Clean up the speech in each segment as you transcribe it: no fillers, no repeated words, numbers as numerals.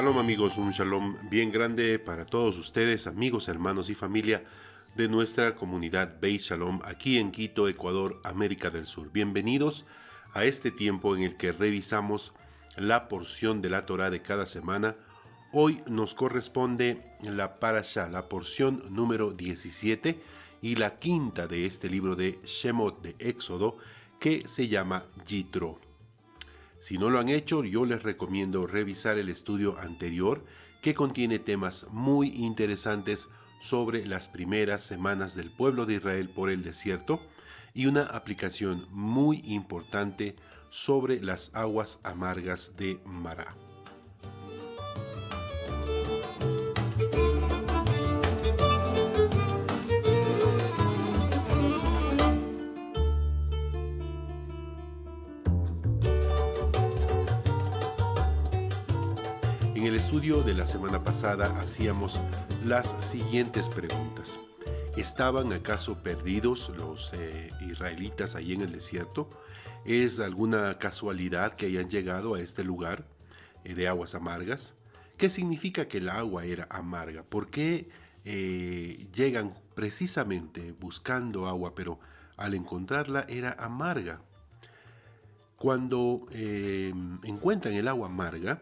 Shalom amigos, un shalom bien grande para todos ustedes, amigos, hermanos y familia de nuestra comunidad Beit Shalom aquí en Quito, Ecuador, América del Sur. Bienvenidos a este tiempo en el que revisamos la porción de la Torá de cada semana. Hoy nos corresponde la Parashá, la porción número 17 y la quinta de este libro de Shemot de Éxodo que se llama Yitro. Si no lo han hecho, yo les recomiendo revisar el estudio anterior que contiene temas muy interesantes sobre las primeras semanas del pueblo de Israel por el desierto y una aplicación muy importante sobre las aguas amargas de Mará. En el estudio de la semana pasada hacíamos las siguientes preguntas. ¿Estaban acaso perdidos los israelitas ahí en el desierto? ¿Es alguna casualidad que hayan llegado a este lugar de aguas amargas? ¿Qué significa que el agua era amarga? ¿Por qué llegan precisamente buscando agua, pero al encontrarla era amarga? Cuando encuentran el agua amarga,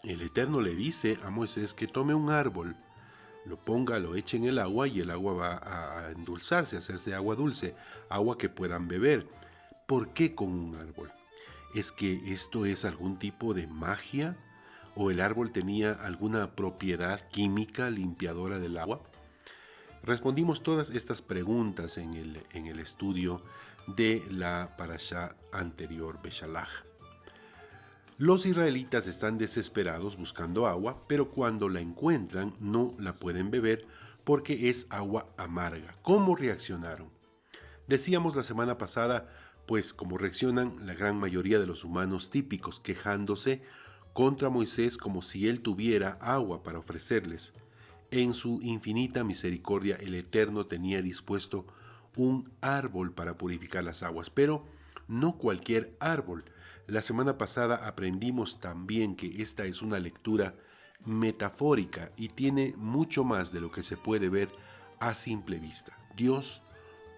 el Eterno le dice a Moisés que tome un árbol, lo ponga, lo eche en el agua y el agua va a endulzarse, a hacerse agua dulce, agua que puedan beber. ¿Por qué con un árbol? ¿Es que esto es algún tipo de magia? ¿O el árbol tenía alguna propiedad química limpiadora del agua? Respondimos todas estas preguntas en el estudio de la parashá anterior, Beshalach. Los israelitas están desesperados buscando agua, pero cuando la encuentran no la pueden beber porque es agua amarga. ¿Cómo reaccionaron? Decíamos la semana pasada, pues como reaccionan la gran mayoría de los humanos típicos, quejándose contra Moisés como si él tuviera agua para ofrecerles. En su infinita misericordia el Eterno tenía dispuesto un árbol para purificar las aguas, pero no cualquier árbol. La semana pasada aprendimos también que esta es una lectura metafórica y tiene mucho más de lo que se puede ver a simple vista. Dios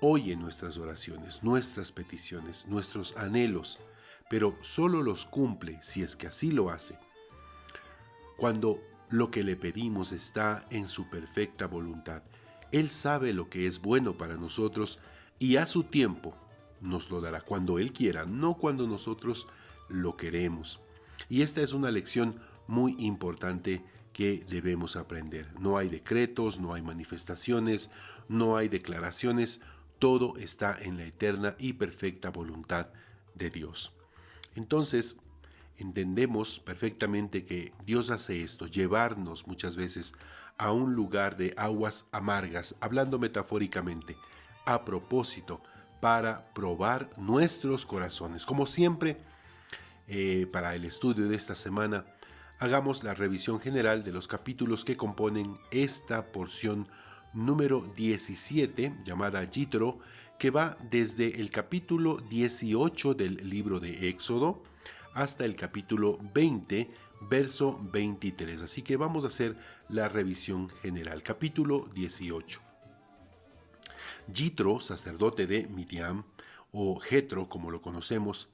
oye nuestras oraciones, nuestras peticiones, nuestros anhelos, pero solo los cumple si es que así lo hace. Cuando lo que le pedimos está en su perfecta voluntad, Él sabe lo que es bueno para nosotros y a su tiempo nos lo dará cuando Él quiera, no cuando nosotros lo queremos. Y esta es una lección muy importante que debemos aprender. No hay decretos, no hay manifestaciones, no hay declaraciones, todo está en la eterna y perfecta voluntad de Dios. Entonces, entendemos perfectamente que Dios hace esto, llevarnos muchas veces a un lugar de aguas amargas, hablando metafóricamente, a propósito, para probar nuestros corazones. Como siempre, para el estudio de esta semana, hagamos la revisión general de los capítulos que componen esta porción número 17, llamada Yitro, que va desde el capítulo 18 del libro de Éxodo hasta el capítulo 20, verso 23. Así que vamos a hacer la revisión general. Capítulo 18. Yitro, sacerdote de Midian, o Jetro como lo conocemos,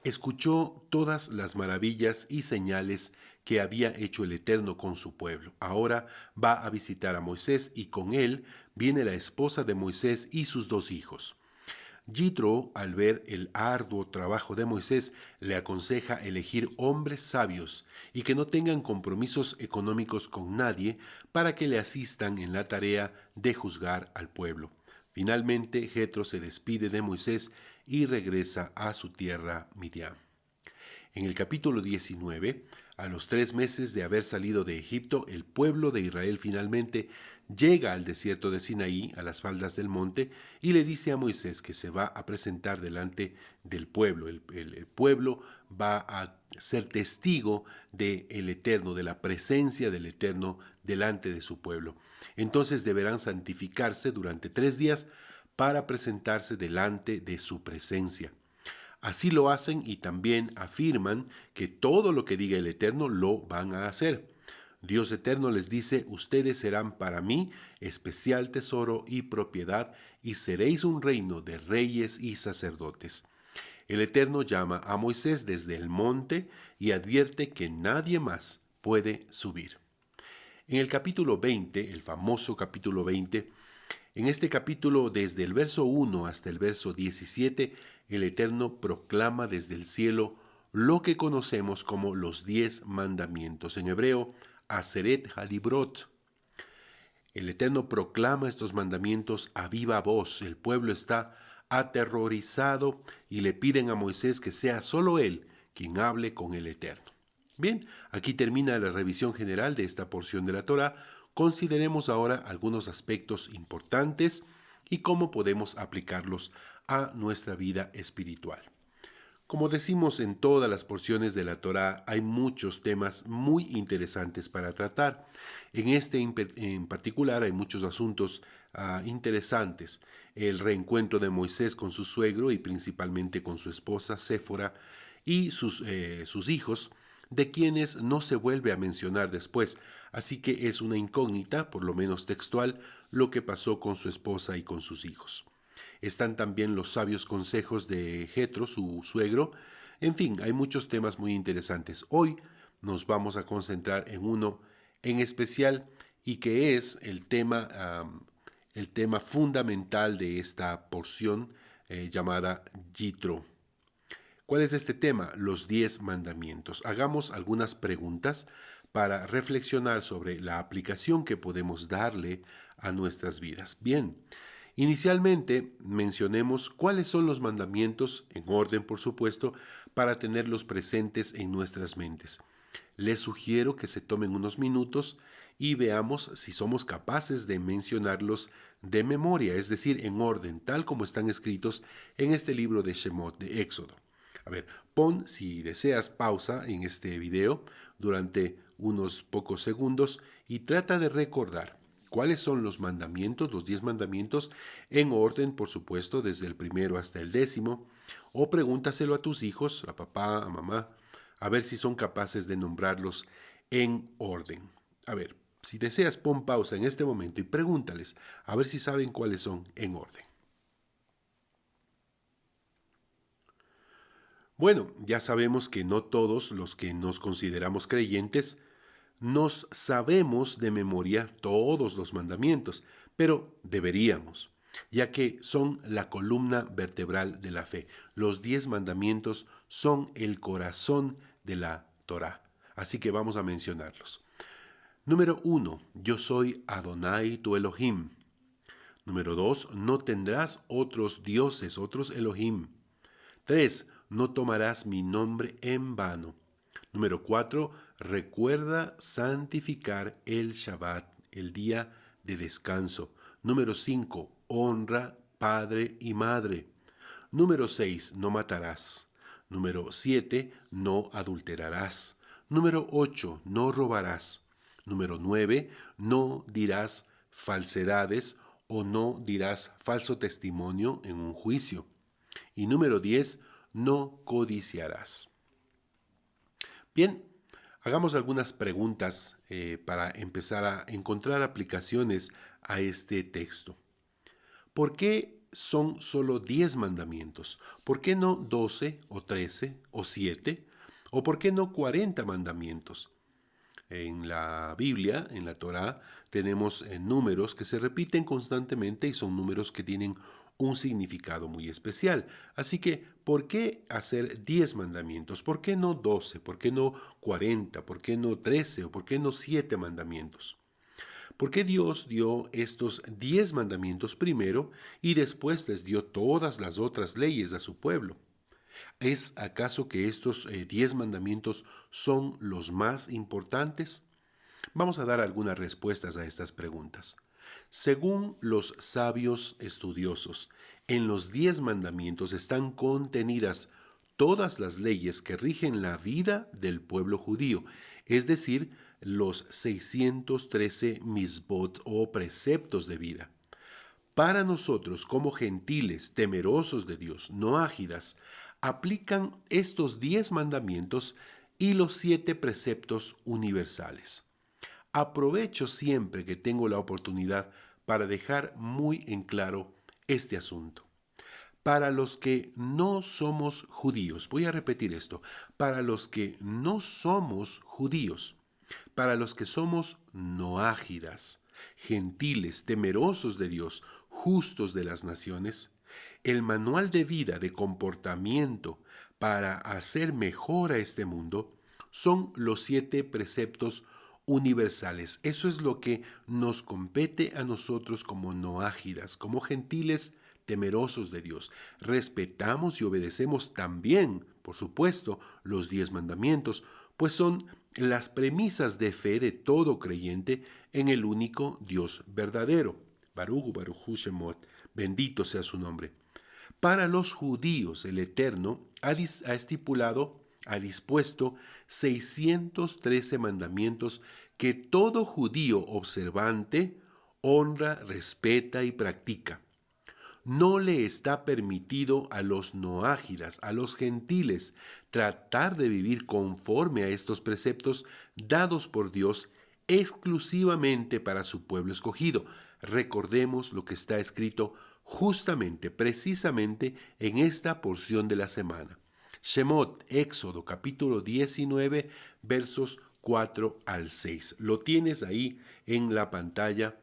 escuchó todas las maravillas y señales que había hecho el Eterno con su pueblo. Ahora va a visitar a Moisés y con él viene la esposa de Moisés y sus 2 hijos. Yitro, al ver el arduo trabajo de Moisés, le aconseja elegir hombres sabios y que no tengan compromisos económicos con nadie para que le asistan en la tarea de juzgar al pueblo. Finalmente, Jetro se despide de Moisés y regresa a su tierra Midian. En el capítulo 19, a los 3 meses de haber salido de Egipto, el pueblo de Israel finalmente llega al desierto de Sinaí, a las faldas del monte, y le dice a Moisés que se va a presentar delante del pueblo. El pueblo va a ser testigo del Eterno, de la presencia del Eterno delante de su pueblo. Entonces deberán santificarse durante 3 días para presentarse delante de su presencia. Así lo hacen y también afirman que todo lo que diga el Eterno lo van a hacer. Dios Eterno les dice, ustedes serán para mí especial tesoro y propiedad, y seréis un reino de reyes y sacerdotes. El Eterno llama a Moisés desde el monte y advierte que nadie más puede subir. En el capítulo 20, el famoso capítulo 20, en este capítulo, desde el verso 1 hasta el verso 17, el Eterno proclama desde el cielo lo que conocemos como los 10 mandamientos. En hebreo, Aseret Hadibrot. El Eterno proclama estos mandamientos a viva voz. El pueblo está aterrorizado y le piden a Moisés que sea solo él quien hable con el Eterno. Bien, aquí termina la revisión general de esta porción de la Torá. Consideremos ahora algunos aspectos importantes y cómo podemos aplicarlos a nuestra vida espiritual. Como decimos en todas las porciones de la Torá, hay muchos temas muy interesantes para tratar. En este en particular hay muchos asuntos interesantes. El reencuentro de Moisés con su suegro y principalmente con su esposa Séfora y sus hijos, de quienes no se vuelve a mencionar después. Así que es una incógnita, por lo menos textual, lo que pasó con su esposa y con sus hijos. Están también los sabios consejos de Jetro, su suegro. En fin, hay muchos temas muy interesantes. Hoy nos vamos a concentrar en uno en especial y que es el tema fundamental de esta porción llamada Yitro. ¿Cuál es este tema? Los 10 mandamientos. Hagamos algunas preguntas para reflexionar sobre la aplicación que podemos darle a nuestras vidas. Bien, inicialmente mencionemos cuáles son los mandamientos, en orden por supuesto, para tenerlos presentes en nuestras mentes. Les sugiero que se tomen unos minutos y veamos si somos capaces de mencionarlos de memoria, es decir, en orden, tal como están escritos en este libro de Shemot, de Éxodo. A ver, pon, si deseas, pausa en este video durante unos pocos segundos y trata de recordar cuáles son los mandamientos, los 10 mandamientos, en orden, por supuesto, desde el primero hasta el 10, o pregúntaselo a tus hijos, a papá, a mamá, a ver si son capaces de nombrarlos en orden. A ver, si deseas, pon pausa en este momento y pregúntales, a ver si saben cuáles son en orden. Bueno, ya sabemos que no todos los que nos consideramos creyentes nos sabemos de memoria todos los mandamientos, pero deberíamos, ya que son la columna vertebral de la fe. Los 10 mandamientos son el corazón de la Torá, así que vamos a mencionarlos. Número 1, yo soy Adonai tu Elohim. Número 2, no tendrás otros dioses, otros Elohim. 3, no tomarás mi nombre en vano. Número 4, recuerda santificar el Shabbat, el día de descanso. Número 5, honra padre y madre. Número 6, no matarás. Número 7, no adulterarás. Número 8, no robarás. Número 9, no dirás falsedades o no dirás falso testimonio en un juicio. Y número 10, no codiciarás. Bien, hagamos algunas preguntas para empezar a encontrar aplicaciones a este texto. ¿Por qué son solo 10 mandamientos? ¿Por qué no 12 o 13 o 7? ¿O por qué no 40 mandamientos? En la Biblia, en la Torá, tenemos números que se repiten constantemente y son números que tienen un significado muy especial. Así que, ¿por qué hacer 10 mandamientos? ¿Por qué no 12? ¿Por qué no 40? ¿Por qué no 13? ¿O por qué no 7 mandamientos? ¿Por qué Dios dio estos 10 mandamientos primero y después les dio todas las otras leyes a su pueblo? ¿Es acaso que estos 10 mandamientos son los más importantes? Vamos a dar algunas respuestas a estas preguntas. Según los sabios estudiosos, en los 10 mandamientos están contenidas todas las leyes que rigen la vida del pueblo judío, es decir, los 613 misbot o preceptos de vida. Para nosotros como gentiles temerosos de Dios, no ágidas, aplican estos 10 mandamientos y los 7 preceptos universales. Aprovecho siempre que tengo la oportunidad para dejar muy en claro este asunto. Para los que no somos judíos, voy a repetir esto, para los que no somos judíos, para los que somos noágidas, gentiles, temerosos de Dios, justos de las naciones, el manual de vida, de comportamiento para hacer mejor a este mundo son los 7 preceptos universales. Eso es lo que nos compete a nosotros como noágidas, como gentiles temerosos de Dios. Respetamos y obedecemos también, por supuesto, los 10 mandamientos, pues son las premisas de fe de todo creyente en el único Dios verdadero. Baruch Baruch Shemot, bendito sea su nombre. Para los judíos, el Eterno ha estipulado, ha dispuesto 613 mandamientos que todo judío observante honra, respeta y practica. No le está permitido a los noágidas, a los gentiles, tratar de vivir conforme a estos preceptos dados por Dios exclusivamente para su pueblo escogido. Recordemos lo que está escrito justamente, precisamente en esta porción de la semana. Shemot, Éxodo, capítulo 19, versos 4 al 6. Lo tienes ahí en la pantalla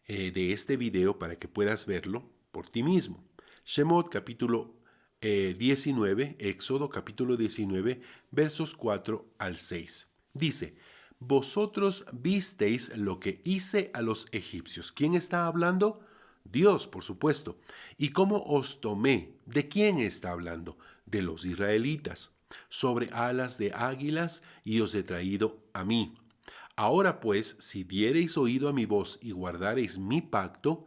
de este video para que puedas verlo por ti mismo. Shemot capítulo 19, Éxodo capítulo 19, versos 4 al 6. Dice, vosotros visteis lo que hice a los egipcios. ¿Quién está hablando? Dios, por supuesto. ¿Y cómo os tomé? ¿De quién está hablando? De los israelitas. Sobre alas de águilas y os he traído a mí. Ahora pues, si diereis oído a mi voz y guardareis mi pacto,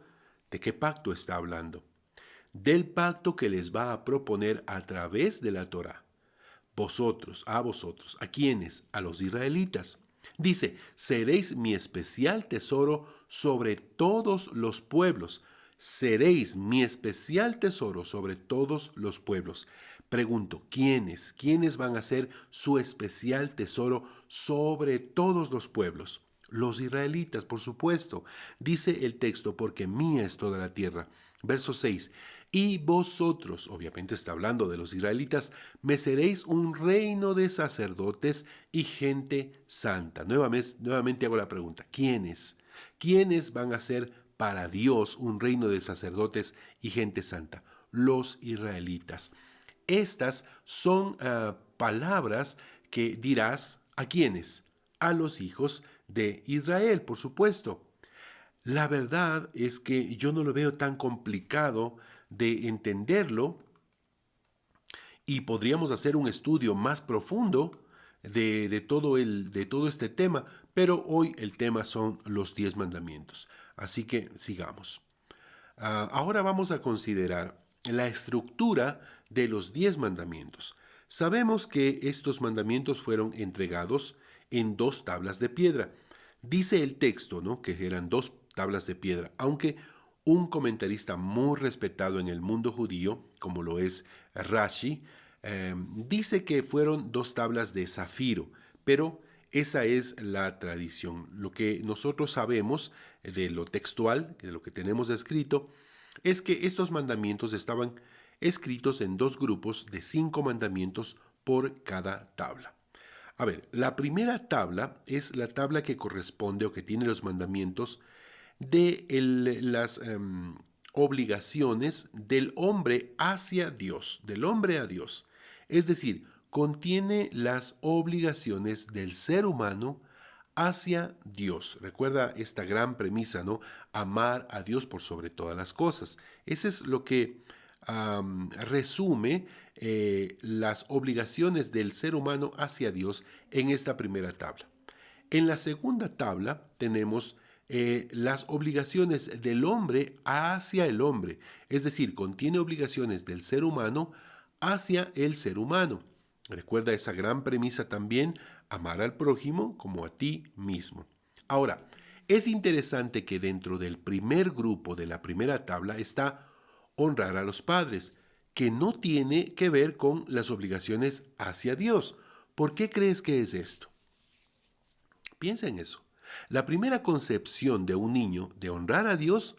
¿de qué pacto está hablando? Del pacto que les va a proponer a través de la Torá. Vosotros, ¿a quiénes? A los israelitas. Dice, seréis mi especial tesoro sobre todos los pueblos. Seréis mi especial tesoro sobre todos los pueblos. Pregunto, ¿quiénes? ¿Quiénes van a ser su especial tesoro sobre todos los pueblos? Los israelitas, por supuesto. Dice el texto, porque mía es toda la tierra. Verso 6. Y vosotros, obviamente está hablando de los israelitas, me seréis un reino de sacerdotes y gente santa. Nuevamente hago la pregunta, ¿quiénes? ¿Quiénes van a ser para Dios un reino de sacerdotes y gente santa? Los israelitas. Estas son palabras que dirás a quiénes, a los hijos de Israel, por supuesto. La verdad es que yo no lo veo tan complicado de entenderlo y podríamos hacer un estudio más profundo de todo este tema, pero hoy el tema son los 10 mandamientos. Así que sigamos. Ahora vamos a considerar la estructura de los 10 mandamientos. Sabemos que estos mandamientos fueron entregados en 2 tablas de piedra. Dice el texto, ¿no?, que eran 2 tablas de piedra, aunque un comentarista muy respetado en el mundo judío, como lo es Rashi, dice que fueron 2 tablas de zafiro, pero esa es la tradición. Lo que nosotros sabemos de lo textual, de lo que tenemos escrito, es que estos mandamientos estaban escritos en 2 grupos de 5 mandamientos por cada tabla. A ver, la primera tabla es la tabla que corresponde o que tiene los mandamientos de las obligaciones del hombre hacia Dios, del hombre a Dios. Es decir, contiene las obligaciones del ser humano hacia Dios. Recuerda esta gran premisa, ¿no? Amar a Dios por sobre todas las cosas. Ese es lo que resume las obligaciones del ser humano hacia Dios en esta primera tabla. En la segunda tabla tenemos las obligaciones del hombre hacia el hombre, es decir, contiene obligaciones del ser humano hacia el ser humano. Recuerda esa gran premisa también, amar al prójimo como a ti mismo. Ahora, es interesante que dentro del primer grupo de la primera tabla está honrar a los padres, que no tiene que ver con las obligaciones hacia Dios. ¿Por qué crees que es esto? Piensa en eso. La primera concepción de un niño de honrar a Dios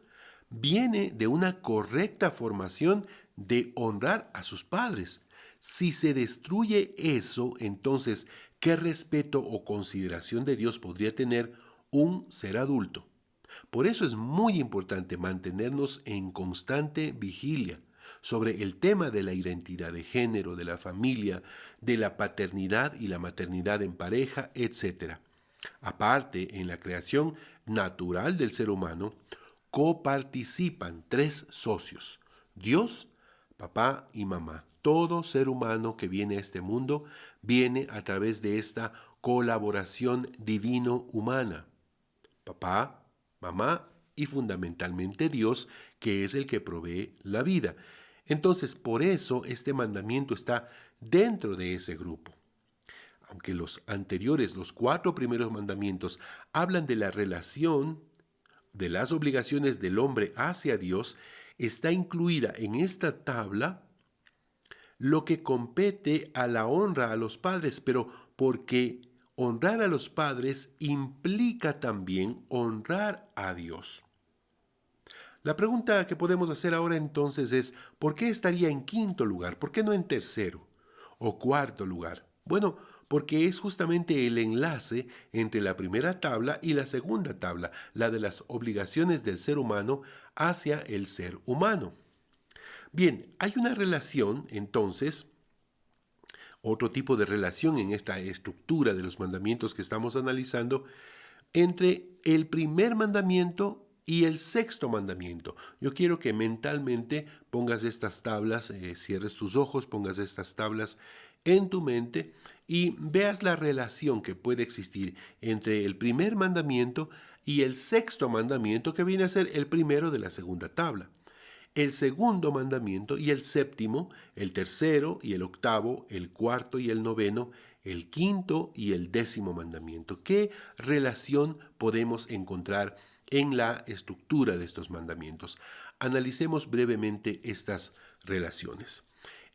viene de una correcta formación de honrar a sus padres. Si se destruye eso, entonces, ¿qué respeto o consideración de Dios podría tener un ser adulto? Por eso es muy importante mantenernos en constante vigilia sobre el tema de la identidad de género, de la familia, de la paternidad y la maternidad en pareja, etc. Aparte, en la creación natural del ser humano, coparticipan tres socios: Dios, papá y mamá. Todo ser humano que viene a este mundo viene a través de esta colaboración divino-humana. Papá, mamá y fundamentalmente Dios, que es el que provee la vida. Entonces, por eso este mandamiento está dentro de ese grupo. Aunque los anteriores, los 4 primeros mandamientos, hablan de la relación, de las obligaciones del hombre hacia Dios, está incluida en esta tabla lo que compete a la honra a los padres, pero porque honrar a los padres implica también honrar a Dios. La pregunta que podemos hacer ahora entonces es, ¿por qué estaría en quinto lugar? ¿Por qué no en tercero o cuarto lugar? Bueno, porque es justamente el enlace entre la primera tabla y la segunda tabla, la de las obligaciones del ser humano hacia el ser humano. Bien, hay una relación entonces, otro tipo de relación en esta estructura de los mandamientos que estamos analizando, entre el primer mandamiento y el sexto mandamiento. Yo quiero que mentalmente pongas estas tablas, cierres tus ojos, pongas estas tablas en tu mente y veas la relación que puede existir entre el primer mandamiento y el sexto mandamiento, que viene a ser el primero de la segunda tabla. El segundo mandamiento y el séptimo, el tercero y el octavo, el cuarto y el noveno, el quinto y el décimo mandamiento. ¿Qué relación podemos encontrar en la estructura de estos mandamientos? Analicemos brevemente estas relaciones.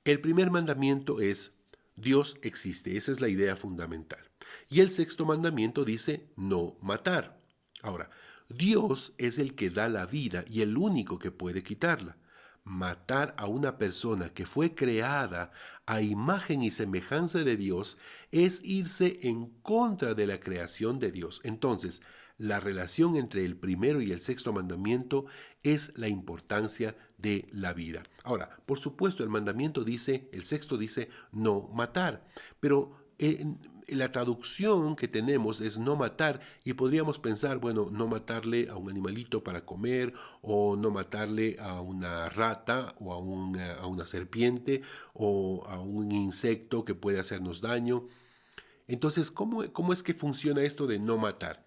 El primer mandamiento es: Dios existe. Esa es la idea fundamental. Y el sexto mandamiento dice: no matar. Ahora, Dios es el que da la vida y el único que puede quitarla. Matar a una persona que fue creada a imagen y semejanza de Dios es irse en contra de la creación de Dios. Entonces, la relación entre el primero y el sexto mandamiento es la importancia de la vida. Ahora, por supuesto, el mandamiento dice, el sexto dice, no matar, pero la traducción que tenemos es no matar, y podríamos pensar, bueno, no matarle a un animalito para comer, o no matarle a una rata o a una serpiente o a un insecto que puede hacernos daño. Entonces, ¿cómo es que funciona esto de no matar?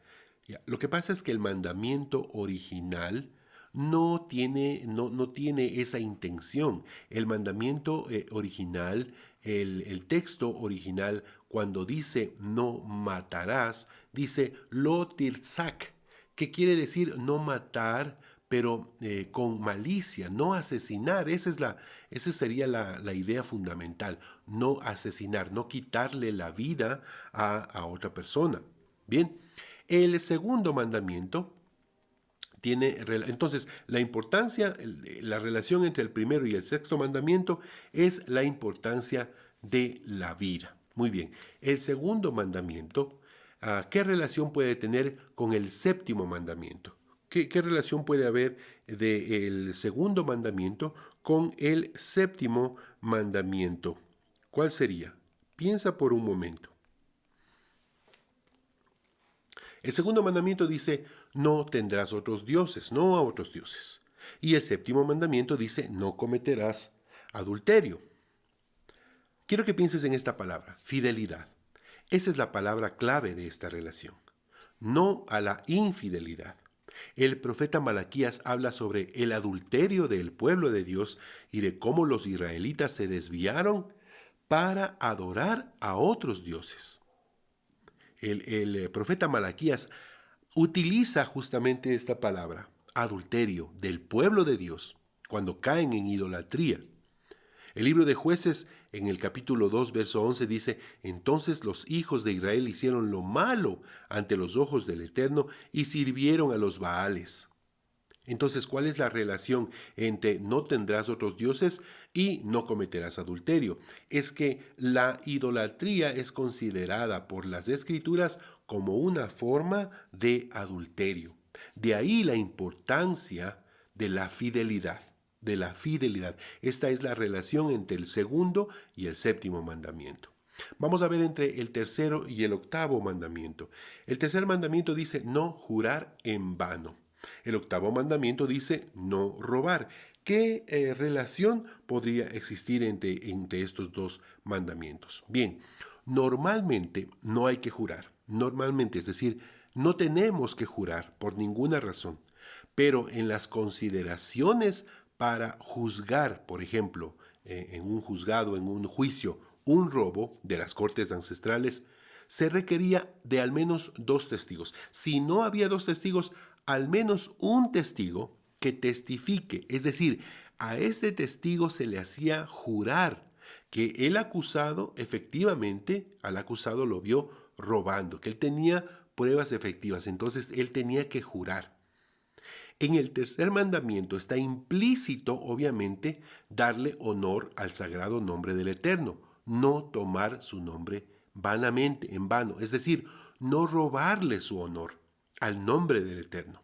Lo que pasa es que el mandamiento original no tiene esa intención. El mandamiento original, el texto original, cuando dice no matarás, dice lo tirsak, que quiere decir no matar, pero con malicia, no asesinar. Esa sería la idea fundamental: no asesinar, no quitarle la vida a otra persona. Bien, el segundo mandamiento tiene, entonces, la importancia, la relación entre el primero y el sexto mandamiento es la importancia de la vida. Muy bien, el segundo mandamiento, ¿qué relación puede tener con el séptimo mandamiento? ¿Qué relación puede haber del segundo mandamiento con el séptimo mandamiento? ¿Cuál sería? Piensa por un momento. El segundo mandamiento dice: no tendrás otros dioses, no a otros dioses. Y el séptimo mandamiento dice: no cometerás adulterio. Quiero que pienses en esta palabra: fidelidad. Esa es la palabra clave de esta relación. No a la infidelidad. El profeta Malaquías habla sobre el adulterio del pueblo de Dios y de cómo los israelitas se desviaron para adorar a otros dioses. El profeta Malaquías utiliza justamente esta palabra, adulterio, del pueblo de Dios, cuando caen en idolatría. El libro de Jueces, en el capítulo 2, verso 11, dice: Entonces los hijos de Israel hicieron lo malo ante los ojos del Eterno y sirvieron a los Baales. Entonces, ¿cuál es la relación entre no tendrás otros dioses y no cometerás adulterio? Es que la idolatría es considerada por las Escrituras como una forma de adulterio. De ahí la importancia de la fidelidad. De la fidelidad. Esta es la relación entre el segundo y el séptimo mandamiento. Vamos a ver entre el tercero y el octavo mandamiento. El tercer mandamiento dice no jurar en vano. El octavo mandamiento dice no robar. ¿Qué relación podría existir entre estos dos mandamientos? Bien, normalmente no hay que jurar. Normalmente, es decir, no tenemos que jurar por ninguna razón. Pero en las consideraciones para juzgar, por ejemplo, en un juzgado, en un juicio, un robo de las cortes ancestrales, se requería de al menos 2 testigos. Si no había 2 testigos, al menos un testigo que testifique. Es decir, a este testigo se le hacía jurar que el acusado efectivamente, al acusado lo vio robando, que él tenía pruebas efectivas. Entonces él tenía que jurar. En el tercer mandamiento está implícito, obviamente, darle honor al sagrado nombre del Eterno, no tomar su nombre vanamente, en vano, es decir, no robarle su honor al nombre del Eterno.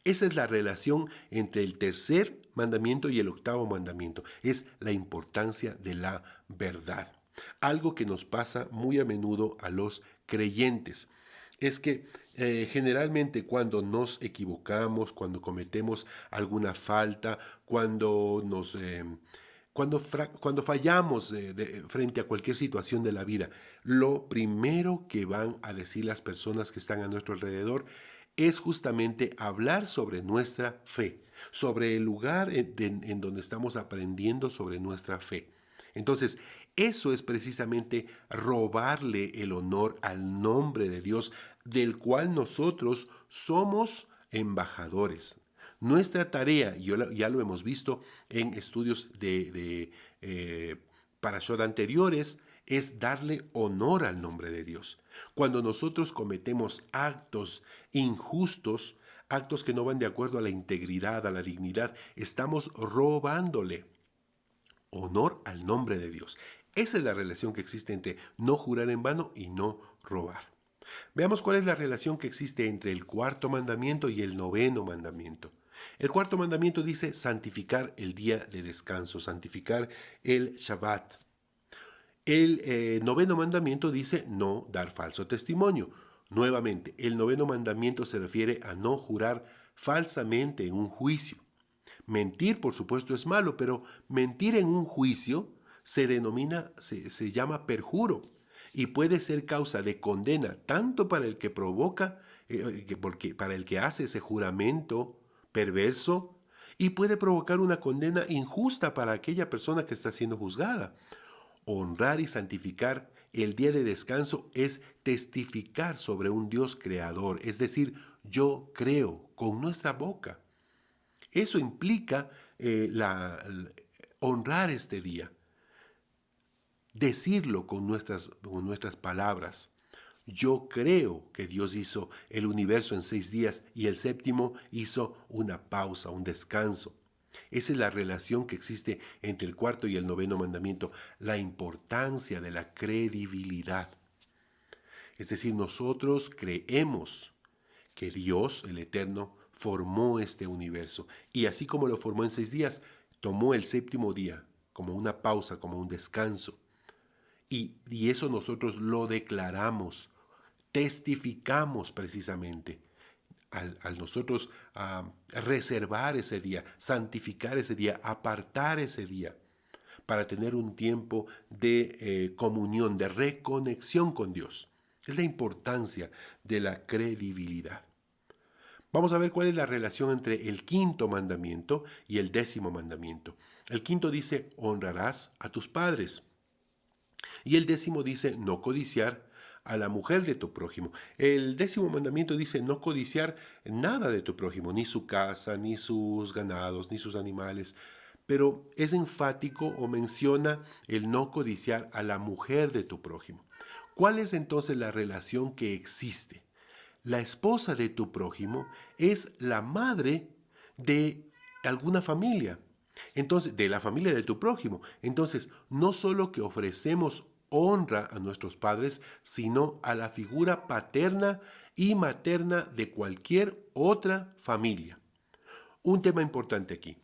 Esa es la relación entre el tercer mandamiento y el octavo mandamiento, es la importancia de la verdad. Algo que nos pasa muy a menudo a los creyentes es que generalmente cuando nos equivocamos, cuando cometemos alguna falta, cuando fallamos frente a cualquier situación de la vida, lo primero que van a decir las personas que están a nuestro alrededor es justamente hablar sobre nuestra fe, sobre el lugar en donde estamos aprendiendo sobre nuestra fe. Entonces, eso es precisamente robarle el honor al nombre de Dios, del cual nosotros somos embajadores. Nuestra tarea, ya lo hemos visto en estudios de Parashot anteriores, es darle honor al nombre de Dios. Cuando nosotros cometemos actos injustos, actos que no van de acuerdo a la integridad, a la dignidad, estamos robándole honor al nombre de Dios. Esa es la relación que existe entre no jurar en vano y no robar. Veamos cuál es la relación que existe entre el cuarto mandamiento y el noveno mandamiento. El cuarto mandamiento dice santificar el día de descanso, santificar el Shabbat. El noveno mandamiento dice no dar falso testimonio. Nuevamente, el noveno mandamiento se refiere a no jurar falsamente en un juicio. Mentir, por supuesto, es malo, pero mentir en un juicio se llama perjuro y puede ser causa de condena tanto para el que provoca, para el que hace ese juramento perverso, y puede provocar una condena injusta para aquella persona que está siendo juzgada. Honrar y santificar el día de descanso es testificar sobre un Dios creador, es decir, yo creo con nuestra boca. Eso implica honrar este día, decirlo con nuestras palabras. Yo creo que Dios hizo el universo en 6 días y el séptimo hizo una pausa, un descanso. Esa es la relación que existe entre el cuarto y el noveno mandamiento, la importancia de la credibilidad. Es decir, nosotros creemos que Dios, el Eterno, formó este universo. Y así como lo formó en 6 días, tomó el séptimo día como una pausa, como un descanso. Y eso nosotros lo declaramos, testificamos precisamente. Al nosotros reservar ese día, santificar ese día, apartar ese día, para tener un tiempo de comunión, de reconexión con Dios. Es la importancia de la credibilidad. Vamos a ver cuál es la relación entre el quinto mandamiento y el décimo mandamiento. El quinto dice, honrarás a tus padres. Y el décimo dice, no codiciar a la mujer de tu prójimo. El décimo mandamiento dice, no codiciar nada de tu prójimo, ni su casa, ni sus ganados, ni sus animales. pero es enfático o menciona el no codiciar a la mujer de tu prójimo. ¿Cuál es entonces la relación que existe? La esposa de tu prójimo es la madre de alguna familia. Entonces, de la familia de tu prójimo. Entonces, no solo que ofrecemos honra a nuestros padres, sino a la figura paterna y materna de cualquier otra familia. Un tema importante aquí.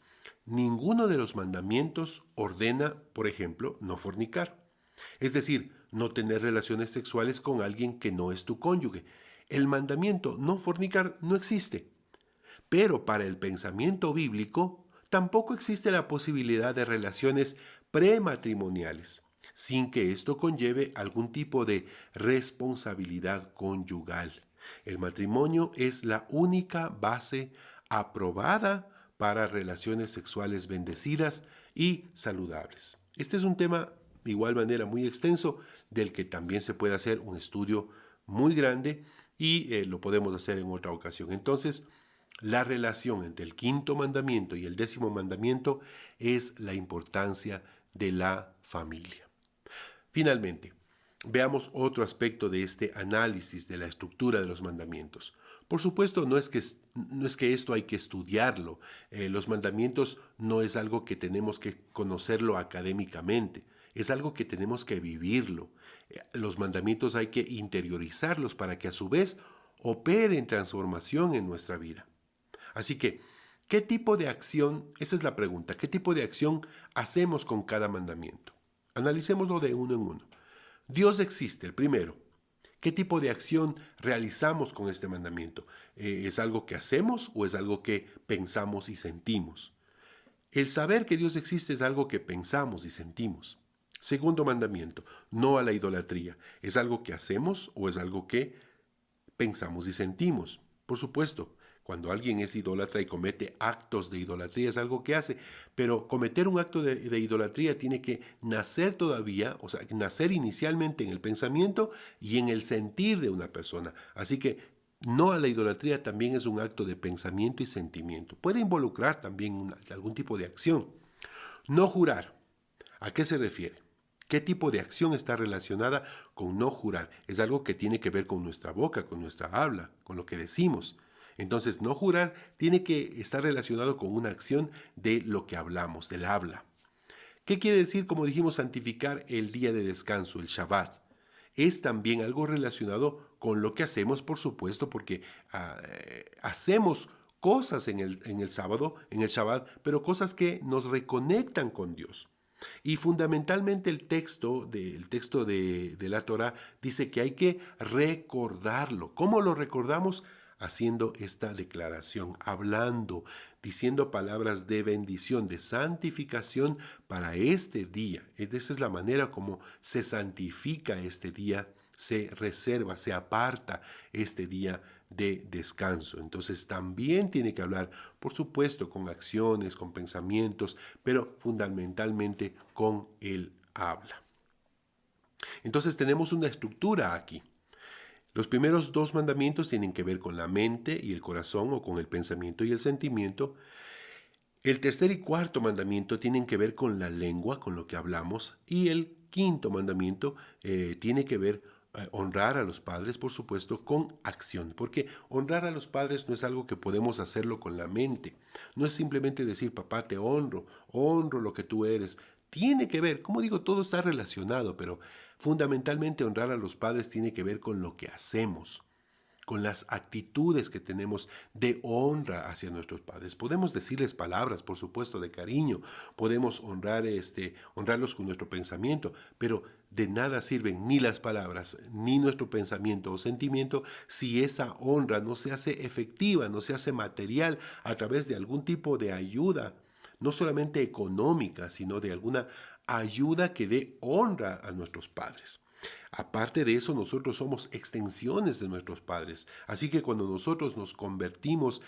Ninguno de los mandamientos ordena, por ejemplo, no fornicar. Es decir, no tener relaciones sexuales con alguien que no es tu cónyuge. El mandamiento no fornicar no existe. Pero para el pensamiento bíblico tampoco existe la posibilidad de relaciones prematrimoniales, sin que esto conlleve algún tipo de responsabilidad conyugal. El matrimonio es la única base aprobada para relaciones sexuales bendecidas y saludables. Este es un tema de igual manera muy extenso del que también se puede hacer un estudio muy grande y lo podemos hacer en otra ocasión. Entonces, la relación entre el quinto mandamiento y el décimo mandamiento es la importancia de la familia. Finalmente, veamos otro aspecto de este análisis de la estructura de los mandamientos. Por supuesto, no es que esto hay que estudiarlo. Los mandamientos no es algo que tenemos que conocerlo académicamente, es algo que tenemos que vivirlo. Los mandamientos hay que interiorizarlos para que a su vez operen transformación en nuestra vida. Así que, ¿qué tipo de acción? Esa es la pregunta. ¿Qué tipo de acción hacemos con cada mandamiento? Analicémoslo de uno en uno. Dios existe, el primero. ¿Qué tipo de acción realizamos con este mandamiento? ¿Es algo que hacemos o es algo que pensamos y sentimos? El saber que Dios existe es algo que pensamos y sentimos. Segundo mandamiento, no a la idolatría. ¿Es algo que hacemos o es algo que pensamos y sentimos? Por supuesto, cuando alguien es idólatra y comete actos de idolatría es algo que hace, pero cometer un acto de idolatría tiene que nacer todavía, o sea, nacer inicialmente en el pensamiento y en el sentir de una persona. Así que no a la idolatría también es un acto de pensamiento y sentimiento. Puede involucrar también algún tipo de acción. No jurar. ¿A qué se refiere? ¿Qué tipo de acción está relacionada con no jurar? Es algo que tiene que ver con nuestra boca, con nuestra habla, con lo que decimos. Entonces, no jurar tiene que estar relacionado con una acción de lo que hablamos, del habla. ¿Qué quiere decir, como dijimos, santificar el día de descanso, el Shabbat? Es también algo relacionado con lo que hacemos, por supuesto, porque hacemos cosas en el sábado, en el Shabbat, pero cosas que nos reconectan con Dios. Y fundamentalmente el texto de la Torah dice que hay que recordarlo. ¿Cómo lo recordamos? Haciendo esta declaración, hablando, diciendo palabras de bendición, de santificación para este día. Esa es la manera como se santifica este día, se reserva, se aparta este día de descanso. Entonces también tiene que hablar, por supuesto, con acciones, con pensamientos, pero fundamentalmente con el habla. Entonces tenemos una estructura aquí. Los primeros dos mandamientos tienen que ver con la mente y el corazón o con el pensamiento y el sentimiento. El tercer y cuarto mandamiento tienen que ver con la lengua, con lo que hablamos. Y el quinto mandamiento tiene que ver honrar a los padres, por supuesto, con acción. Porque honrar a los padres no es algo que podemos hacerlo con la mente. No es simplemente decir, papá, te honro lo que tú eres. Tiene que ver, como digo, todo está relacionado, pero fundamentalmente honrar a los padres tiene que ver con lo que hacemos, con las actitudes que tenemos de honra hacia nuestros padres. Podemos decirles palabras, por supuesto, de cariño, podemos honrarlos con nuestro pensamiento, pero de nada sirven ni las palabras, ni nuestro pensamiento o sentimiento si esa honra no se hace efectiva, no se hace material a través de algún tipo de ayuda, no solamente económica, sino de alguna ayuda que dé honra a nuestros padres. Aparte de eso, nosotros somos extensiones de nuestros padres. Así que cuando nosotros nos convertimos,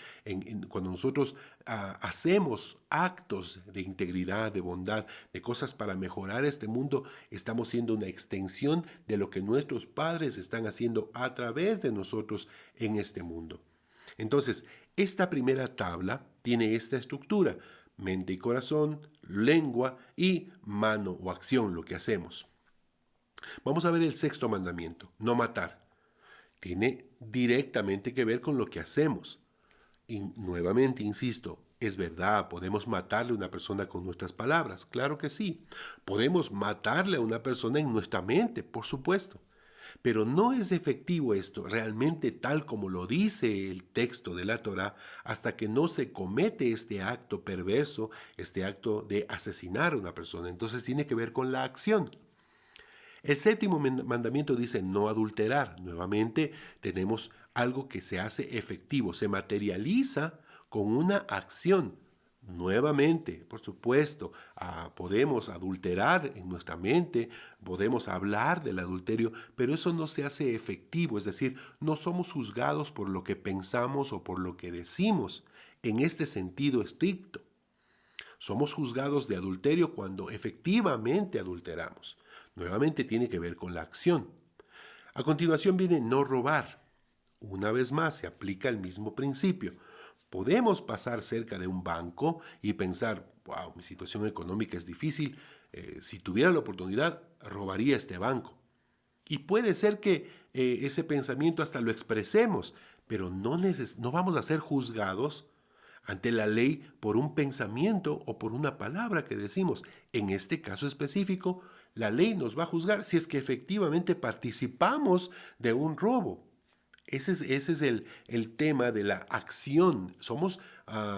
cuando nosotros hacemos actos de integridad, de bondad, de cosas para mejorar este mundo, estamos siendo una extensión de lo que nuestros padres están haciendo a través de nosotros en este mundo. Entonces, esta primera tabla tiene esta estructura. mente y corazón, lengua y mano o acción, lo que hacemos. Vamos a ver el sexto mandamiento, no matar. Tiene directamente que ver con lo que hacemos. Y nuevamente, insisto, es verdad, podemos matarle a una persona con nuestras palabras, claro que sí. Podemos matarle a una persona en nuestra mente, por supuesto. Pero no es efectivo esto realmente tal como lo dice el texto de la Torá hasta que no se comete este acto perverso, este acto de asesinar a una persona. Entonces tiene que ver con la acción. El séptimo mandamiento dice no adulterar. Nuevamente tenemos algo que se hace efectivo, se materializa con una acción. Nuevamente, por supuesto, podemos adulterar en nuestra mente, podemos hablar del adulterio, pero eso no se hace efectivo, es decir, no somos juzgados por lo que pensamos o por lo que decimos en este sentido estricto. Somos juzgados de adulterio cuando efectivamente adulteramos. Nuevamente tiene que ver con la acción. A continuación viene no robar. Una vez más se aplica el mismo principio. Podemos pasar cerca de un banco y pensar, wow, mi situación económica es difícil, si tuviera la oportunidad, robaría este banco. Y puede ser que ese pensamiento hasta lo expresemos, pero no vamos a ser juzgados ante la ley por un pensamiento o por una palabra que decimos. En este caso específico, la ley nos va a juzgar si es que efectivamente participamos de un robo. Ese es el tema de la acción. Somos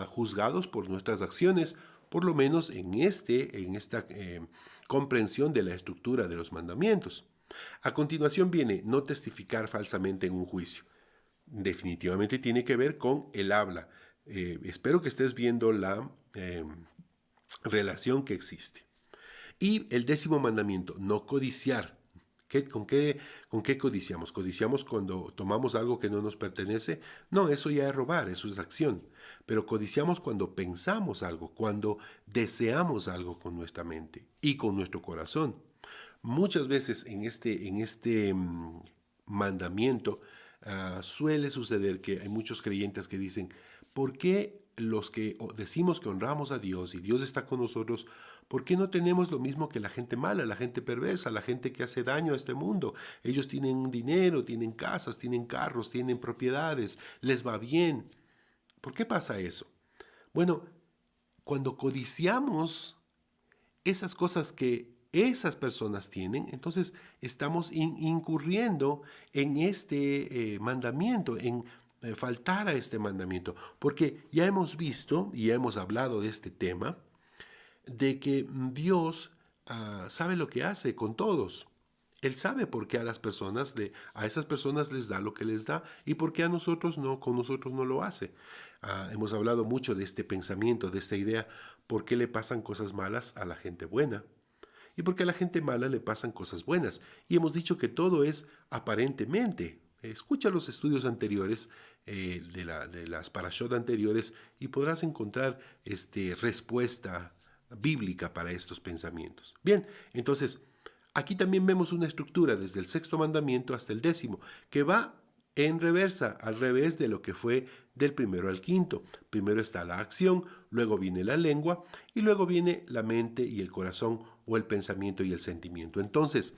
juzgados por nuestras acciones, por lo menos en esta comprensión de la estructura de los mandamientos. A continuación viene no testificar falsamente en un juicio. Definitivamente tiene que ver con el habla. Espero que estés viendo la relación que existe. Y el décimo mandamiento, no codiciar. ¿Con qué codiciamos? ¿Codiciamos cuando tomamos algo que no nos pertenece? No, eso ya es robar, eso es acción. Pero codiciamos cuando pensamos algo, cuando deseamos algo con nuestra mente y con nuestro corazón. Muchas veces en este mandamiento suele suceder que hay muchos creyentes que dicen, ¿por qué los que decimos que honramos a Dios y Dios está con nosotros, ¿por qué no tenemos lo mismo que la gente mala, la gente perversa, la gente que hace daño a este mundo? Ellos tienen dinero, tienen casas, tienen carros, tienen propiedades, les va bien. ¿Por qué pasa eso? Bueno, cuando codiciamos esas cosas que esas personas tienen, entonces estamos incurriendo en este mandamiento, en faltar a este mandamiento, porque ya hemos visto y ya hemos hablado de este tema, de que Dios sabe lo que hace con todos. Él sabe por qué a esas personas les da lo que les da y por qué a nosotros no, con nosotros no lo hace. Hemos hablado mucho de este pensamiento, de esta idea, por qué le pasan cosas malas a la gente buena y por qué a la gente mala le pasan cosas buenas. Y hemos dicho que todo es aparentemente. Escucha los estudios anteriores de las parashot anteriores y podrás encontrar respuesta bíblica para estos pensamientos. Bien, entonces, aquí también vemos una estructura desde el sexto mandamiento hasta el décimo, que va en reversa, al revés de lo que fue del primero al quinto. Primero está la acción, luego viene la lengua y luego viene la mente y el corazón o el pensamiento y el sentimiento. Entonces,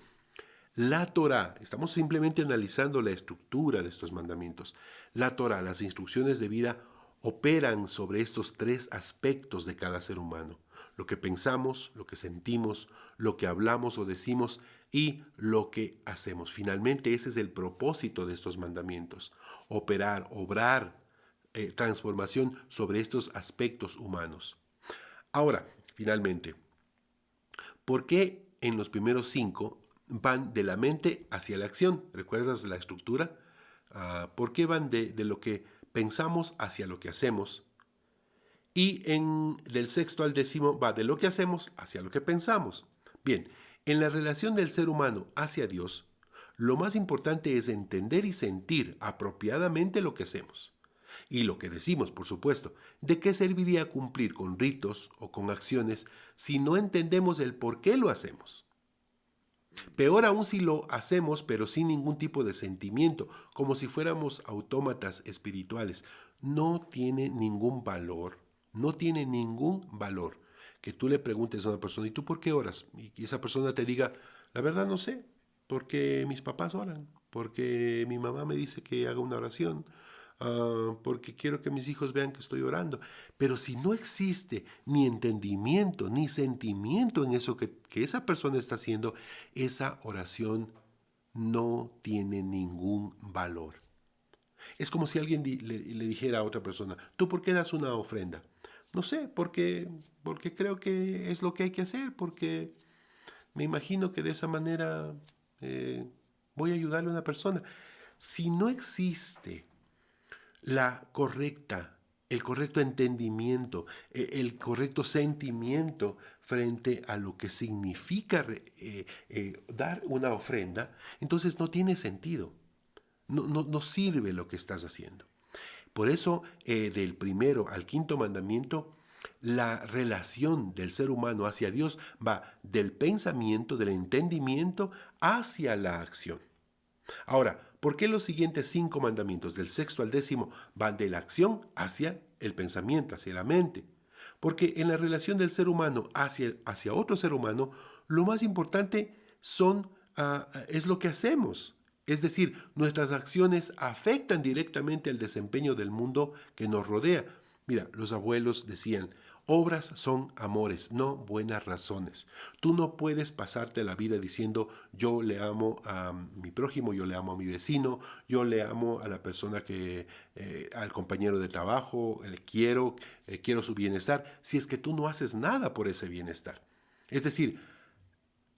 la Torá, estamos simplemente analizando la estructura de estos mandamientos. La Torá, las instrucciones de vida, operan sobre estos tres aspectos de cada ser humano: lo que pensamos, lo que sentimos, lo que hablamos o decimos y lo que hacemos. Finalmente, ese es el propósito de estos mandamientos: operar, obrar, transformación sobre estos aspectos humanos. Ahora, finalmente, ¿por qué en los primeros 5 van de la mente hacia la acción? ¿Recuerdas la estructura? ¿Por qué van de lo que pensamos hacia lo que hacemos? Y del sexto al décimo va de lo que hacemos hacia lo que pensamos. Bien, en la relación del ser humano hacia Dios, lo más importante es entender y sentir apropiadamente lo que hacemos. Y lo que decimos, por supuesto. ¿De qué serviría cumplir con ritos o con acciones si no entendemos el por qué lo hacemos? Peor aún si lo hacemos pero sin ningún tipo de sentimiento, como si fuéramos autómatas espirituales. No tiene ningún valor No tiene ningún valor que tú le preguntes a una persona, ¿y tú por qué oras? Y esa persona te diga, la verdad no sé, porque mis papás oran, porque mi mamá me dice que haga una oración, porque quiero que mis hijos vean que estoy orando. Pero si no existe ni entendimiento, ni sentimiento en eso que esa persona está haciendo, esa oración no tiene ningún valor. Es como si alguien le dijera a otra persona, ¿tú por qué das una ofrenda? No sé, porque creo que es lo que hay que hacer, porque me imagino que de esa manera eh, voy a ayudarle a una persona. Si no existe la correcta, el correcto entendimiento, el correcto sentimiento frente a lo que significa dar una ofrenda, entonces no tiene sentido. No sirve lo que estás haciendo. Por eso, del primero al quinto mandamiento, la relación del ser humano hacia Dios va del pensamiento, del entendimiento, hacia la acción. Ahora, ¿por qué los siguientes 5 mandamientos, del sexto al décimo, van de la acción hacia el pensamiento, hacia la mente? Porque en la relación del ser humano hacia otro ser humano, lo más importante es lo que hacemos. Es decir, nuestras acciones afectan directamente el desempeño del mundo que nos rodea. Mira, los abuelos decían, obras son amores, no buenas razones. Tú no puedes pasarte la vida diciendo, yo le amo a mi prójimo, yo le amo a mi vecino, yo le amo a la persona al compañero de trabajo, quiero su bienestar, si es que tú no haces nada por ese bienestar. Es decir,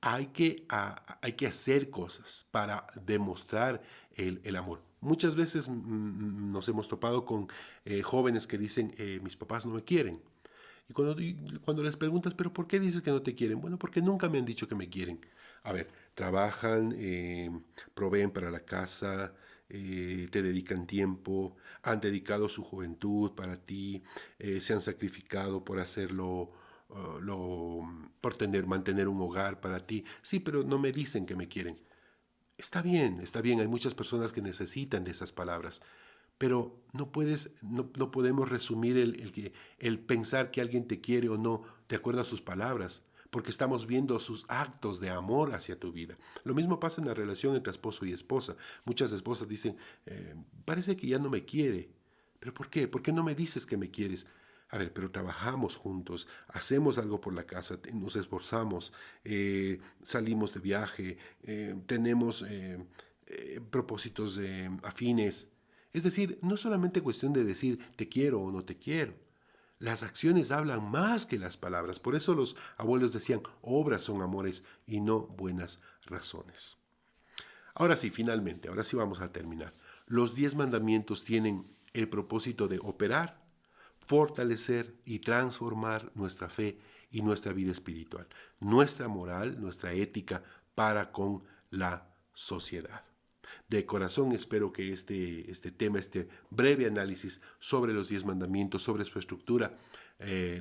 hay que hacer cosas para demostrar el amor. Muchas veces nos hemos topado con jóvenes que dicen, mis papás no me quieren. Y cuando les preguntas, ¿pero por qué dices que no te quieren? Bueno, porque nunca me han dicho que me quieren. A ver, trabajan, proveen para la casa, te dedican tiempo, han dedicado su juventud para ti, se han sacrificado por hacerlo, por mantener un hogar para ti. Sí, pero no me dicen que me quieren. Está bien, hay muchas personas que necesitan de esas palabras, pero no podemos resumir el pensar que alguien te quiere o no de acuerdo a sus palabras, porque estamos viendo sus actos de amor hacia tu vida. Lo mismo pasa en la relación entre esposo y esposa. Muchas esposas dicen, parece que ya no me quiere. ¿Pero por qué? ¿Por qué no me dices que me quieres? A ver, pero trabajamos juntos, hacemos algo por la casa, nos esforzamos, salimos de viaje, tenemos propósitos afines. Es decir, no solamente cuestión de decir te quiero o no te quiero. Las acciones hablan más que las palabras. Por eso los abuelos decían, obras son amores y no buenas razones. Ahora sí, finalmente, ahora sí vamos a terminar. Los 10 mandamientos tienen el propósito de operar, fortalecer y transformar nuestra fe y nuestra vida espiritual, nuestra moral, nuestra ética para con la sociedad. De corazón espero que este tema, este breve análisis sobre los 10 mandamientos, sobre su estructura,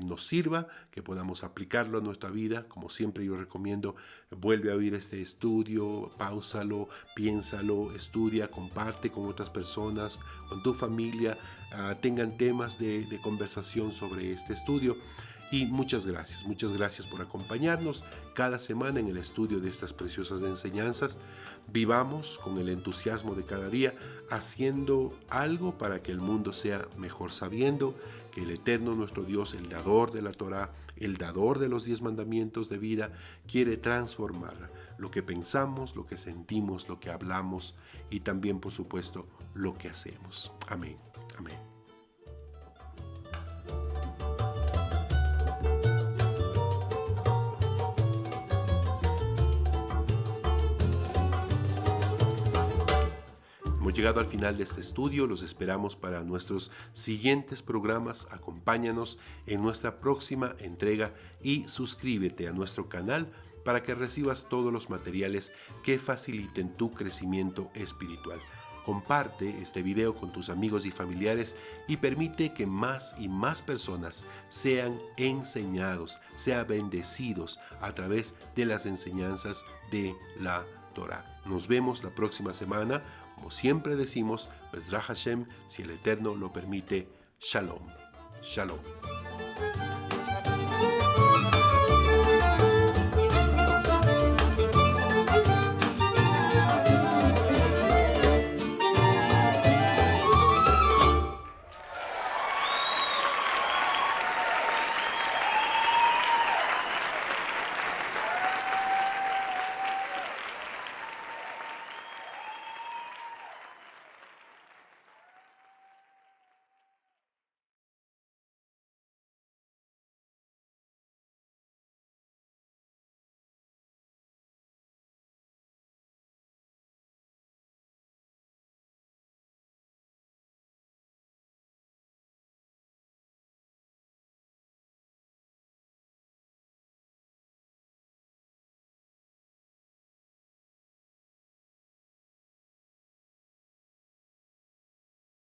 nos sirva, que podamos aplicarlo a nuestra vida. Como siempre yo recomiendo, vuelve a oír este estudio, páusalo, piénsalo, estudia, comparte con otras personas, con tu familia, tengan temas de conversación sobre este estudio. Y muchas gracias por acompañarnos cada semana en el estudio de estas preciosas enseñanzas. Vivamos con el entusiasmo de cada día, haciendo algo para que el mundo sea mejor, sabiendo que el eterno nuestro Dios, el dador de la Torá, el dador de los 10 mandamientos de vida, quiere transformar lo que pensamos, lo que sentimos, lo que hablamos y también, por supuesto, lo que hacemos. Amén. Amén. Hemos llegado al final de este estudio, los esperamos para nuestros siguientes programas. Acompáñanos en nuestra próxima entrega y suscríbete a nuestro canal para que recibas todos los materiales que faciliten tu crecimiento espiritual. Comparte este video con tus amigos y familiares y permite que más y más personas sean enseñados, sean bendecidos a través de las enseñanzas de la Torá. Nos vemos la próxima semana. Como siempre decimos, Bezrat Hashem, si el Eterno lo permite, Shalom. Shalom.